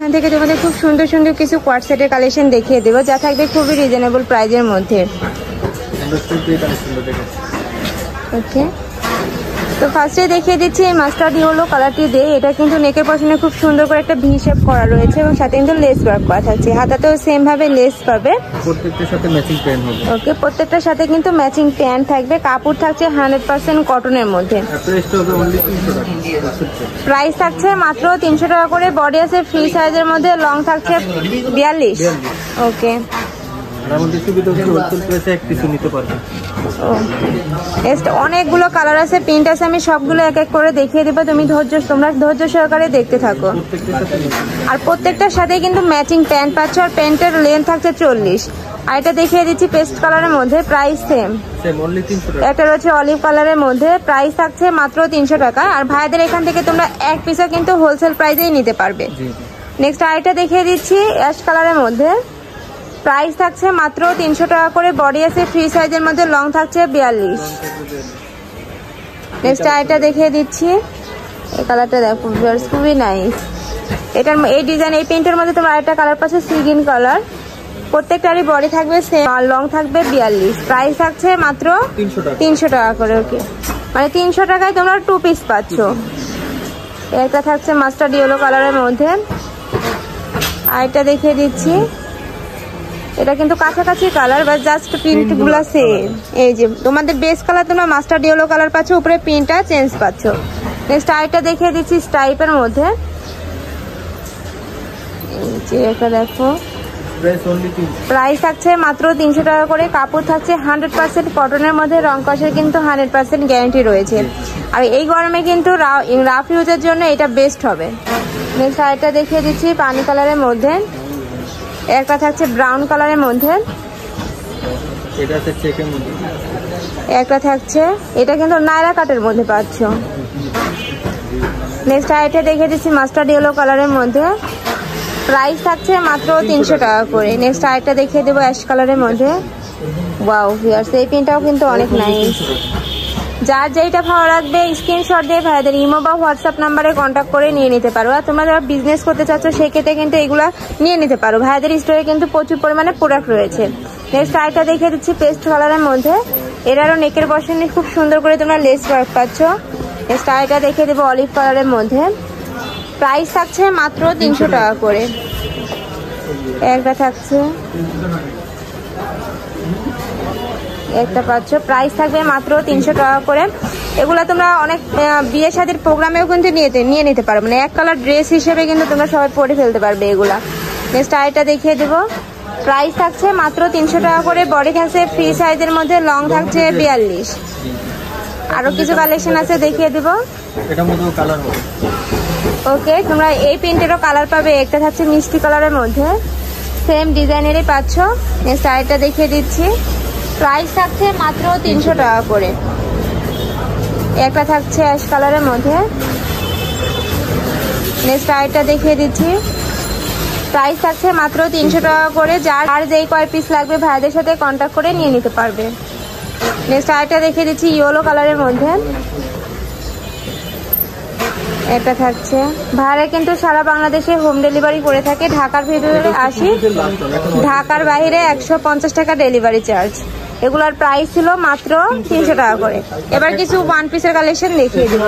এখান থেকে তোমাদের খুব সুন্দর সুন্দর কিছু কোয়ার্ট সেটের কালেকশন দেখিয়ে দেবো, যা থাকবে খুবই রিজনেবল প্রাইজের মধ্যে। ওকে, তো ফার্স্টে দেখিয়ে দিচ্ছি এই মাস্টার্ড ইয়েলো কালারটি দিয়ে। এটা কিন্তু নেকের পশনে খুব সুন্দর করে একটা ভি শেপ করা রয়েছে এবং সাথে কিন্তু লেস ওয়ার্ক করা থাকছে। হাতাতেও সেম ভাবে লেস পাবে, প্রত্যেকটার সাথে ম্যাচিং প্যান্ট হবে। ওকে, প্রত্যেকটার সাথে কিন্তু ম্যাচিং প্যান্ট থাকবে। কাপড় থাকছে 100% কটনের মধ্যে। প্রাইস থাকছে মাত্র 300 টাকা করে। বডি আছে ফ্রি সাইজের মধ্যে, লং থাকছে 42। ওকে, অনেকগুলো কালার আছে, প্রিন্ট আছে, আমি সবগুলো এক এক করে দেখিয়ে দেবো। তোমরা ধৈর্য সহকারে দেখতে থাকো। আর প্রত্যেকটার সাথে কিন্তু ম্যাচিং প্যান্ট পাচ্ছ, আর প্যান্টের লেন্থ থাকছে 40। আর এটা দেখিয়ে দিচ্ছি পেস্ট কালারের মধ্যে, প্রাইস সেম। এটা রয়েছে অলিভ কালারের মধ্যে, প্রাইস থাকছে মাত্র 300 টাকা। আর ভাইদের এখান থেকে তোমরা এক পিসও কিন্তু হোলসেল প্রাইসেই নিতে পারবে। নেক্সট আরেকটা দেখিয়ে দিচ্ছি অ্যাশ কালারের মধ্যে, প্রাইস থাকছে মাত্র 300 টাকা করে। বডি আছে ফ্রি সাইজের মধ্যে, লং থাকছে 42। নেক্সট আরেকটা দেখিয়ে দিচ্ছি, এই কালারটা দেখো, খুবই নাইস। এটার এই ডিজাইন এই প্রিন্টের মধ্যে তোমরা আরেকটা কালার পাচ্ছ সি গ্রিন কালার। প্রত্যেকটারই বডি থাকবে সেম আর লং থাকবে 42। প্রাইস থাকছে মাত্র 300 টাকা করে। ওকে, মানে 300 টাকায় তোমরা 2 পিস পাচ্ছ। একটা থাকছে মাস্টার্ড ইয়েলো কালারের মধ্যে। আর এটা দেখিয়ে দিচ্ছি, এটা কিন্তু কাছাকাছি কালার, বা জাস্ট প্রিন্ট গুলা সেম। এই যে তোমাদের বেস কালার তোমরা মাস্টার্ড ইয়েলো কালার পাচ্ছ, উপরে প্রিন্টটা চেঞ্জ পাচ্ছ। নেক্সট আরেকটা দেখিয়ে দিচ্ছি স্ট্রাইপের মধ্যে। এই যে এটা দেখো, প্রাইস থাকছে মাত্র 300 টাকা করে। কাপড় থাকছে 100% কটনের মধ্যে, রং কষের কিন্তু 100% গ্যারান্টি রয়েছে। আর এই গরমে কিন্তু রাফ ইউজের জন্য এটা বেস্ট হবে। নেক্সট আরেকটা দেখিয়ে দিচ্ছি পানি কালারের মধ্যে। একটা থাকছে ব্রাউন কালারের মধ্যে, একটা থাকছে, এটা কিন্তু নায়রা কাটের মধ্যে পাচ্ছ। নেক্সট আইটা দেখে দিচ্ছি মাস্টার্ড ইয়েলো কালারের মধ্যে, প্রাইস থাকছে মাত্র 300 টাকা করে। নেক্সট আইটা দেখিয়ে দেবো অ্যাশ কালারের মধ্যে। ওয়াও ভিউয়ার্স, এই প্রিন্টটাও কিন্তু অনেক নাইস। যার যেটা ভালো লাগবে স্ক্রিনশট দিয়ে ভাইদের ইমো বা হোয়াটসঅ্যাপ নাম্বারে কন্ট্যাক্ট করে নিয়ে নিতে পারো। আর তোমরা যারা বিজনেস করতে চাচ্ছ সেক্ষেত্রে কিন্তু এগুলা নিয়ে নিতে পারো। ভাইদের স্টোরে কিন্তু প্রচুর পরিমাণে প্রোডাক্ট রয়েছে। নেক্সট আইটা দেখিয়ে দিচ্ছি পেস্ট কালারের মধ্যে। এটারও নেকের বসনে খুব সুন্দর করে তোমরা লেস ওয়ার্ক পাচ্ছ। নেক্সট আইটা দেখিয়ে দেবো অলিভ কালারের মধ্যে, প্রাইস থাকছে মাত্র 300 টাকা করে। একটা থাকছে, একটা পাচ্ছ, প্রাইস থাকবে মাত্র 300 টাকা করে। এগুলা তোমরা অনেক বিয়ে শাদীর প্রোগ্রামেও কিন্তু নিয়ে নিতে পারো, মানে এক কালার ড্রেস হিসেবে কিন্তু তোমরা সবাই পরে ফেলতে পারবে এগুলা। নেক্সট আইটা দেখিয়ে দেবো, প্রাইস থাকছে মাত্র 300 টাকা করে। বডি থাকছে ফ্রি সাইজের মধ্যে, লং থাকছে 42। আরো কিছু কালেকশন আছে দেখিয়ে দেবো। ওকে, তোমরা এই প্রিন্টেরও কালার পাবে। একটা থাকছে মিষ্টি কালারের মধ্যে, সেম ডিজাইনেরই পাচ্ছ। নেক্সট আইটা দেখিয়ে দিচ্ছি, প্রাইস থাকছে মাত্র 300 টাকা করে। একটা থাকছে অ্যাশ কালারের মধ্যে। নেক্সট আইটা দেখিয়ে দিচ্ছি, প্রাইস থাকছে মাত্র 300 টাকা করে। যার যেই কয় পিস লাগবে ভাইদের সাথে কন্ট্যাক্ট করে নিয়ে নিতে পারবে। নেক্সট আইটা দেখিয়ে দিচ্ছি ইয়েলো কালারের মধ্যে। এটা থাকছে, ভাইরা কিন্তু সারা বাংলাদেশে হোম ডেলিভারি করে থাকে। ঢাকার ভিতরে 80, ঢাকার বাইরে 150 টাকা ডেলিভারি চার্জ। এগুলার প্রাইস ছিল মাত্র 300 টাকা করে। এবার কিছু ওয়ান পিসের কালেকশন দেখিয়ে দেবো।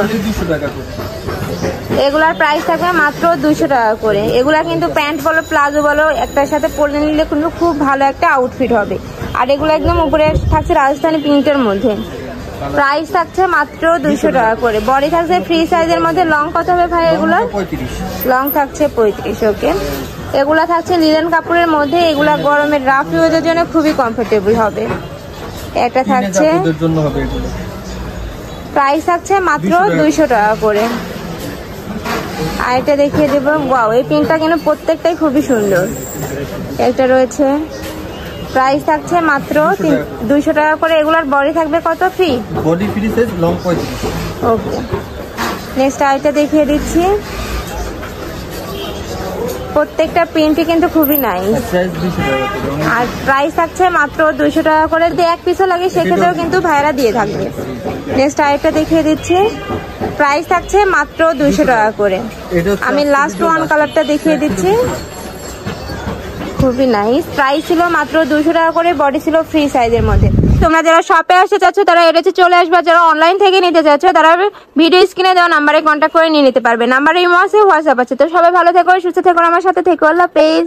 এগুলার প্রাইস থাকবে মাত্র 200 টাকা করে। এগুলা কিন্তু প্যান্ট বলো প্লাজো বলো একটার সাথে পরে নিলে কিন্তু খুব ভালো একটা আউটফিট হবে। আর এগুলো একদম উপরে থাকছে রাজস্থানী প্রিন্টের মধ্যে। প্রাইস থাকছে মাত্র 200 টাকা করে। বডি থাকছে ফ্রি সাইজের মধ্যে। লং কত হবে ভাই এগুলো? লং থাকছে 35। ওকে, এগুলা থাকছে লিনেন কাপড়ের মধ্যে। এগুলা গরমের রাফ ইউজের জন্য খুবই কমফোর্টেবল হবে। একটা থাকছে, প্রাইস থাকছে মাত্র 200 টাকা করে। আর এটা দেখিয়ে দেবো, ওয়াও এই প্রিন্টটা কিন্তু প্রত্যেকটাই খুবই সুন্দর। একটা রয়েছে, প্রাইস থাকছে মাত্র 200 টাকা করে। এগুলার বডি থাকবে কত? Free body, free size, long 35। ওকে, নেক্সট আইটা দেখিয়ে দিচ্ছি। প্রত্যেকটা প্রিন্টই কিন্তু খুবই নাইস। আর প্রাইস থাকছে মাত্র 200 টাকা করে। যদি এক পিসও লাগে সেক্ষেত্রেও কিন্তু ভাইরা দিয়ে থাকবে। নেক্সট আইটা দেখিয়ে দিচ্ছি, প্রাইস থাকছে মাত্র 200 টাকা করে। এটা হচ্ছে আমি লাস্ট ওয়ান কালারটা দেখিয়ে দিচ্ছি, খুবই নাইস। প্রাইস ছিল মাত্র 200 টাকা করে, বডি ছিল ফ্রি সাইজের মধ্যে। তোমরা যারা শপে আসতে চাচ্ছ তারা এড়েছে চলে আসবে, যারা অনলাইন থেকে নিতে চাচ্ছ তারা ভিডিও স্ক্রিনে দেওয়া নাম্বারে কন্ট্যাক্ট করে নিয়ে নিতে পারবে। নাম্বারে ইমো আছে, হোয়াটসঅ্যাপ আছে। তো সবাই ভালো থেকো, সুস্থ থেকো, আমার সাথে থেকো। আল্লাহ হাফেজ।